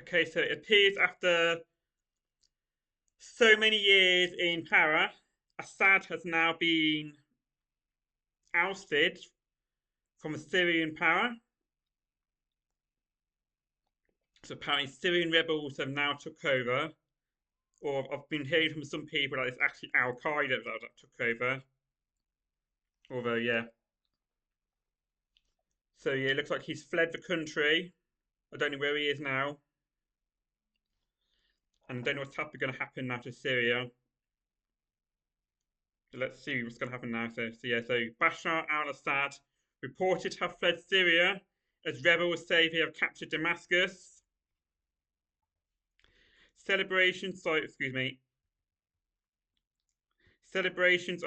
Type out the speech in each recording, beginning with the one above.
Okay, so it appears after so many years in power, Assad has now been ousted from the Syrian power. So apparently Syrian rebels have now took over, or I've been hearing from some people that it's actually Al Qaeda that took over. Although, yeah. So yeah, it looks like he's fled the country. I don't know where he is now, and I don't know what's going to happen now to Syria. So let's see what's going to happen now. So Bashar al-Assad reported to have fled Syria as rebels say they have captured Damascus. Celebrations on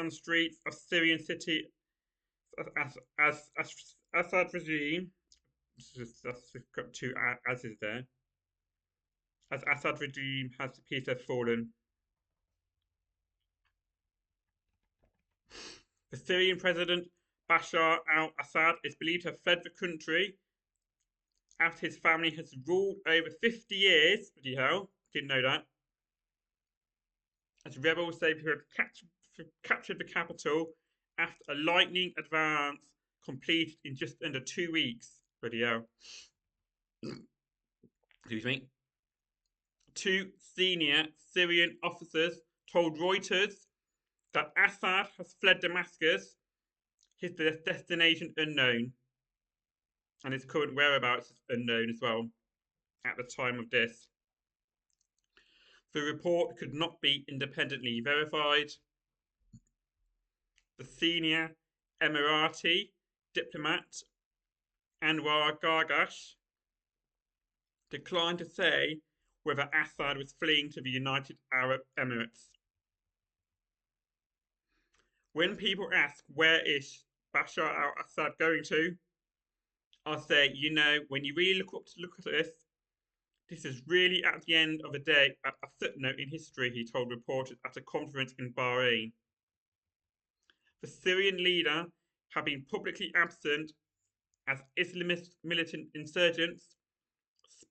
the streets of Syrian city as Assad regime. That's got two as is there. As Assad regime has appears to have fallen. The Syrian president Bashar al-Assad is believed to have fled the country after his family has ruled over 50 years. Bloody hell, didn't know that. As rebels say they have captured the capital after a lightning advance completed in just under 2 weeks. Bloody hell. Excuse me. Two senior Syrian officers told Reuters that Assad has fled Damascus, his destination unknown, and his current whereabouts is unknown as well at the time of this. The report could not be independently verified. The senior Emirati diplomat Anwar Gargash declined to say whether Assad was fleeing to the United Arab Emirates. When people ask where is Bashar al-Assad going to, I'll say, when you really look at this is really at the end of the day a footnote in history, he told reporters at a conference in Bahrain. The Syrian leader had been publicly absent as Islamist militant insurgents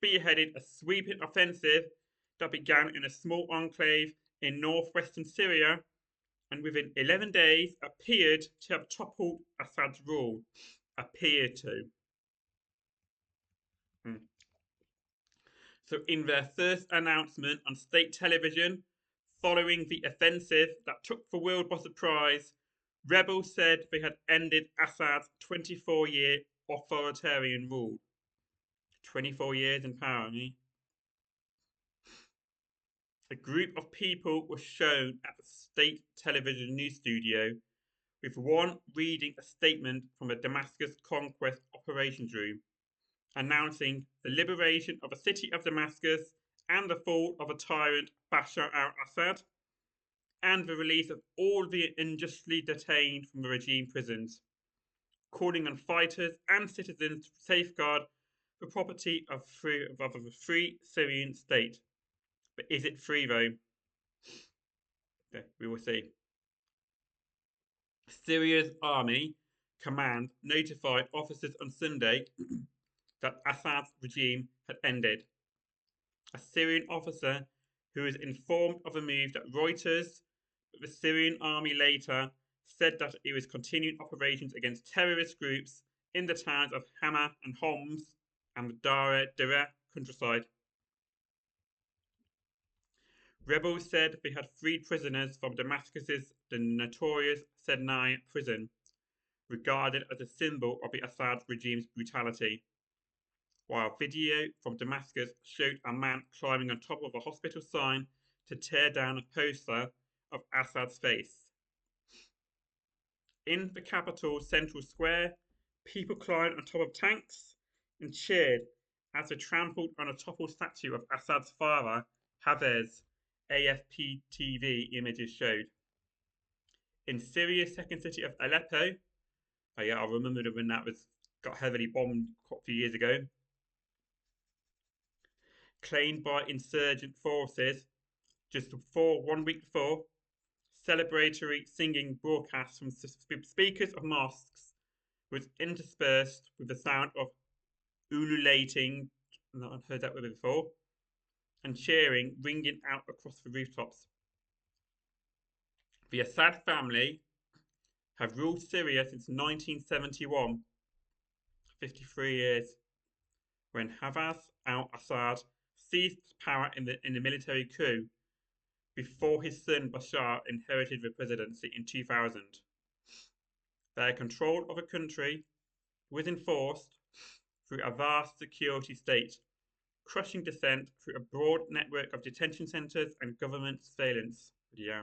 spearheaded a sweeping offensive that began in a small enclave in northwestern Syria and within 11 days appeared to have toppled Assad's rule. Appeared to. So, in their first announcement on state television following the offensive that took the world by surprise, rebels said they had ended Assad's 24-year authoritarian rule. 24 years in power, eh? A group of people was shown at the state television news studio, with one reading a statement from the Damascus Conquest Operations Room, announcing the liberation of the city of Damascus and the fall of a tyrant Bashar al-Assad, and the release of all the unjustly detained from the regime prisons, calling on fighters and citizens to safeguard the property of a free Syrian state. But is it free though? Okay, we will see. Syria's army command notified officers on Sunday that Assad's regime had ended. A Syrian officer who was informed of the move that Reuters, but the Syrian army later said that it was continuing operations against terrorist groups in the towns of Hama and Homs and the Dara countryside. Rebels said they had freed prisoners from Damascus's the notorious Sednai prison, regarded as a symbol of the Assad regime's brutality, while video from Damascus showed a man climbing on top of a hospital sign to tear down a poster of Assad's face. In the capital's central square, people climbed on top of tanks and cheered as they trampled on a toppled statue of Assad's father, Hafez, AFP TV images showed. In Syria's second city of Aleppo, I remember when that got heavily bombed a few years ago, claimed by insurgent forces just before 1 week before, celebratory singing broadcasts from speakers of mosques was interspersed with the sound of ululating. I've heard that word before. and cheering ringing out across the rooftops. The Assad family have ruled Syria since 1971, 53 years, when Hafez al-Assad seized power in the military coup before his son Bashar inherited the presidency in 2000. Their control of a country was enforced through a vast security state, crushing dissent through a broad network of detention centres and government surveillance. Yeah.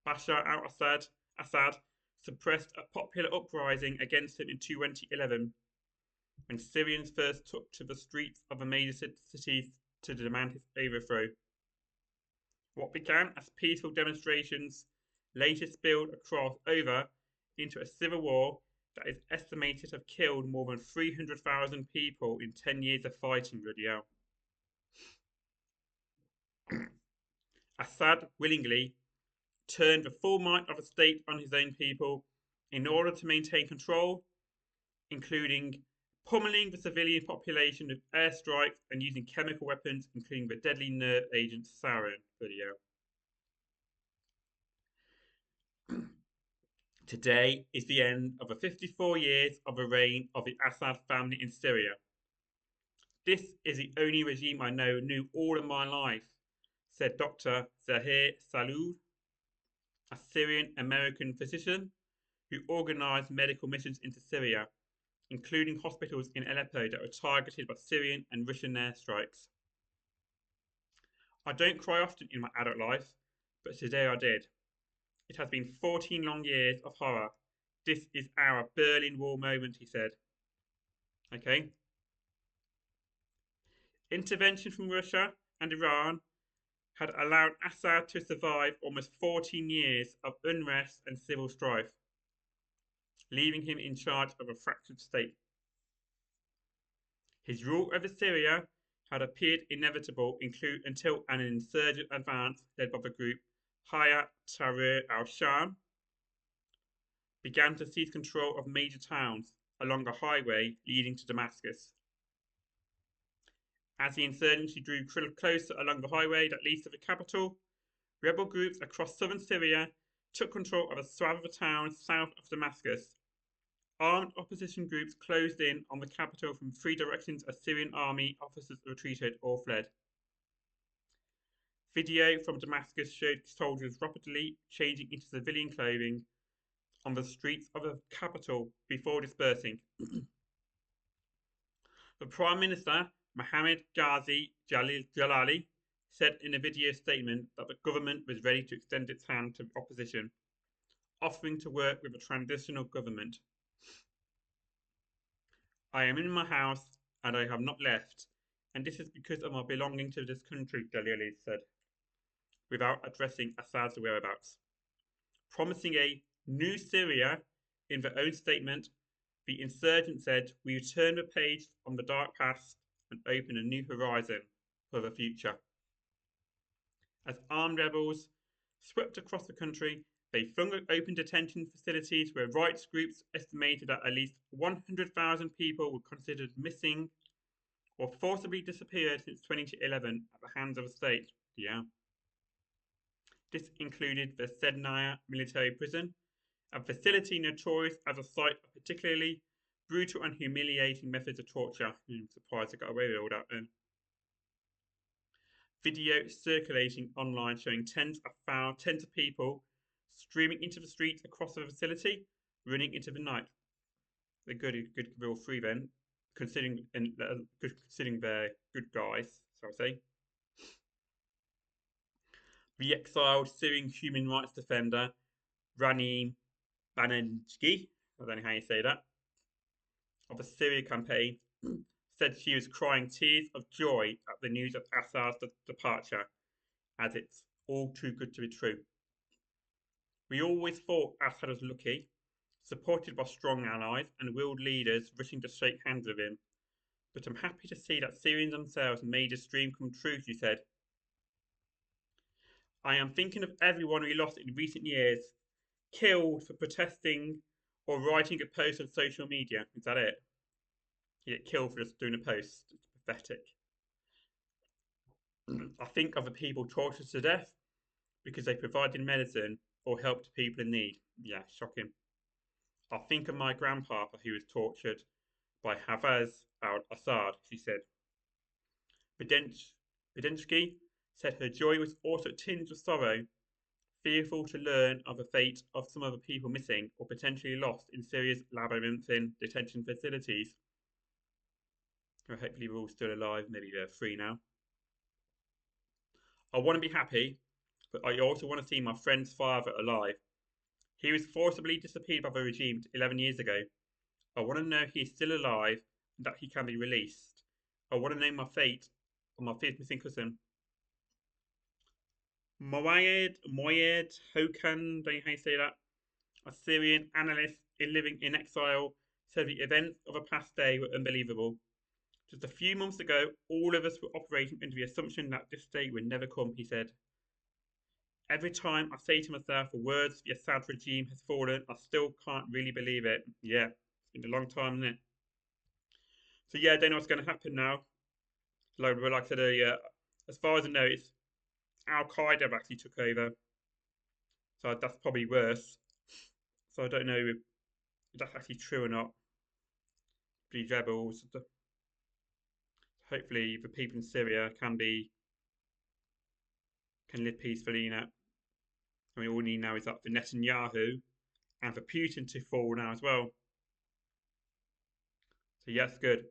Bashar al-Assad suppressed a popular uprising against him in 2011 when Syrians first took to the streets of the major cities to demand his overthrow. What began as peaceful demonstrations later spilled over into a civil war that is estimated to have killed more than 300,000 people in 10 years of fighting. Assad willingly turned the full might of the state on his own people in order to maintain control, including pummeling the civilian population with airstrikes and using chemical weapons, including the deadly nerve agent sarin. Today is the end of the 54 years of the reign of the Assad family in Syria. This is the only regime I knew all of my life, said Dr. Zahir Salud, a Syrian-American physician who organised medical missions into Syria, including hospitals in Aleppo that were targeted by Syrian and Russian airstrikes. I don't cry often in my adult life, but today I did. It has been 14 long years of horror. This is our Berlin Wall moment, he said. Okay. Intervention from Russia and Iran had allowed Assad to survive almost 14 years of unrest and civil strife, leaving him in charge of a fractured state. His rule over Syria had appeared inevitable until an insurgent advance led by the group Hayat Tahrir al-Sham began to seize control of major towns along a highway leading to Damascus. As the insurgency drew closer along the highway that leads to the capital, rebel groups across southern Syria took control of a swath of the towns south of Damascus. Armed opposition groups closed in on the capital from 3 directions as Syrian army officers retreated or fled. Video from Damascus showed soldiers rapidly changing into civilian clothing on the streets of the capital before dispersing. The Prime Minister, Mohammed Ghazi Jalali, said in a video statement that the government was ready to extend its hand to the opposition, offering to work with a transitional government. I am in my house and I have not left, and this is because of my belonging to this country, Jalali said, without addressing Assad's whereabouts. Promising a new Syria in their own statement, the insurgents said, "We turn the page on the dark past and open a new horizon for the future." As armed rebels swept across the country, they flung open detention facilities where rights groups estimated that at least 100,000 people were considered missing or forcibly disappeared since 2011 at the hands of the state. Yeah. This included the Sednaya military prison, a facility notorious as a site of particularly brutal and humiliating methods of torture. I'm surprised I got away with all that then. Video circulating online showing tens of people streaming into the streets across the facility, running into the night. They're good real free then, considering they're good guys, so I say. The exiled Syrian human rights defender Rani Banerjee, I don't know how you say that, of the Syria campaign, said she was crying tears of joy at the news of Assad's departure, as it's all too good to be true. We always thought Assad was lucky, supported by strong allies and willed leaders rushing to shake hands with him. But I'm happy to see that Syrians themselves made his dream come true, she said. I am thinking of everyone we lost in recent years, killed for protesting or writing a post on social media. Is that it? You get killed for just doing a post. It's pathetic. I think of the people tortured to death because they provided medicine or helped people in need. Yeah, shocking. I think of my grandpapa who was tortured by Hafez al-Assad, she said. Vidensky said her joy was also tinged with sorrow, fearful to learn of the fate of some of the people missing or potentially lost in Syria's labyrinthine detention facilities. Well, hopefully we're all still alive, maybe they're free now. I want to be happy, but I also want to see my friend's father alive. He was forcibly disappeared by the regime 11 years ago. I want to know he's still alive and that he can be released. I want to know my fate of my fifth missing cousin. Moyed Hokan, don't know how you say that, a Syrian analyst living in exile, said the events of a past day were unbelievable. Just a few months ago, all of us were operating under the assumption that this day would never come, he said. Every time I say to myself the words the Assad regime has fallen, I still can't really believe it. Yeah, it's been a long time, isn't it? So yeah, I don't know what's going to happen now. Like I said earlier, as far as I know, it's Al Qaeda have actually took over, so that's probably worse. So I don't know if that's actually true or not. These rebels, hopefully, the people in Syria can live peacefully. I mean, all we need now is that for Netanyahu and for Putin to fall now as well. So yes, good.